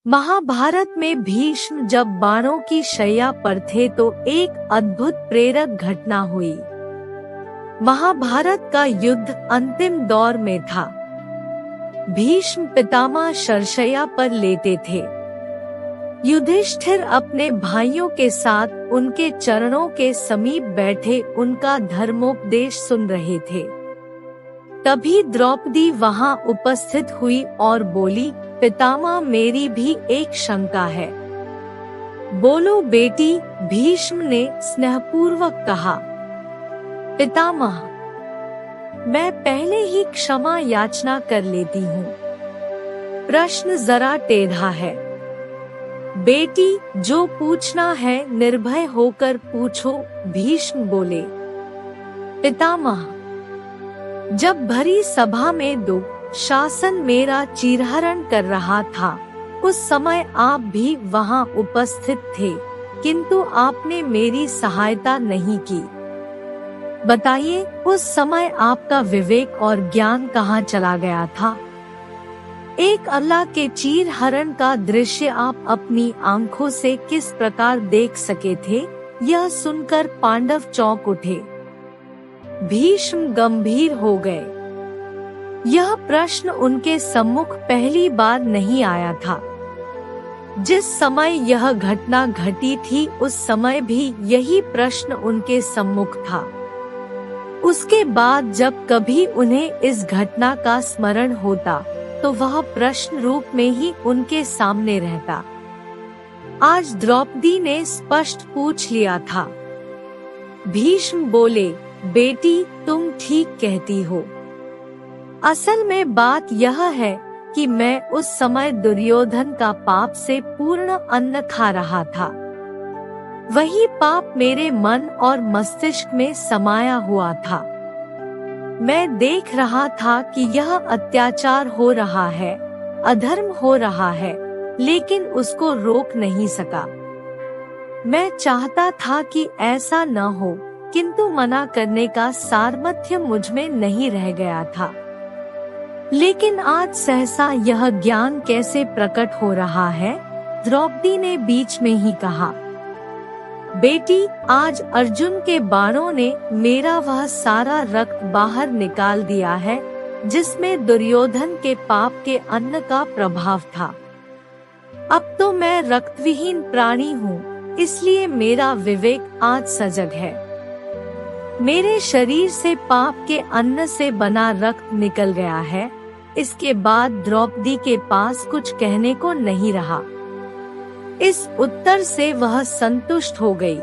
महाभारत में भीष्म जब बाणों की शैया पर थे तो एक अद्भुत प्रेरक घटना हुई। महाभारत का युद्ध अंतिम दौर में था। भीष्म पितामह शरशैया पर लेटे थे। युधिष्ठिर अपने भाइयों के साथ उनके चरणों के समीप बैठे उनका धर्मोपदेश सुन रहे थे। तभी द्रौपदी वहां उपस्थित हुई और बोली, पितामह मेरी भी एक शंका है। बोलो बेटी, भीष्म ने स्नेहपूर्वक कहा। पितामह, मैं पहले ही क्षमा याचना कर लेती हूँ। प्रश्न जरा टेढ़ा है। बेटी, जो पूछना है निर्भय होकर पूछो, भीष्म बोले। पितामह, जब भरी सभा में शासन मेरा चीरहरण कर रहा था, उस समय आप भी वहां उपस्थित थे, किंतु आपने मेरी सहायता नहीं की। बताइए, उस समय आपका विवेक और ज्ञान कहाँ चला गया था? एक अल्लाह के चीरहरण का दृश्य आप अपनी आंखों से किस प्रकार देख सके थे? यह सुनकर पांडव चौंक उठे। भीष्म गंभीर हो गए। यह प्रश्न उनके सम्मुख पहली बार नहीं आया था। जिस समय यह घटना घटी थी उस समय भी यही प्रश्न उनके सम्मुख था। उसके बाद जब कभी उन्हें इस घटना का स्मरण होता तो वह प्रश्न रूप में ही उनके सामने रहता। आज द्रौपदी ने स्पष्ट पूछ लिया था। भीष्म बोले, बेटी तुम ठीक कहती हो। असल में बात यह है कि मैं उस समय दुर्योधन का पाप से पूर्ण अन्न खा रहा था। वही पाप मेरे मन और मस्तिष्क में समाया हुआ था। मैं देख रहा था कि यह अत्याचार हो रहा है, अधर्म हो रहा है, लेकिन उसको रोक नहीं सका। मैं चाहता था कि ऐसा न हो, किंतु मना करने का सामर्थ्य मुझ में नहीं रह गया था। लेकिन आज सहसा यह ज्ञान कैसे प्रकट हो रहा है? द्रौपदी ने बीच में ही कहा। बेटी, आज अर्जुन के बाणों ने मेरा वह सारा रक्त बाहर निकाल दिया है जिसमें दुर्योधन के पाप के अन्न का प्रभाव था। अब तो मैं रक्तविहीन प्राणी हूँ, इसलिए मेरा विवेक आज सजग है। मेरे शरीर से पाप के अन्न से बना रक्त निकल गया है। इसके बाद द्रौपदी के पास कुछ कहने को नहीं रहा। इस उत्तर से वह संतुष्ट हो गई।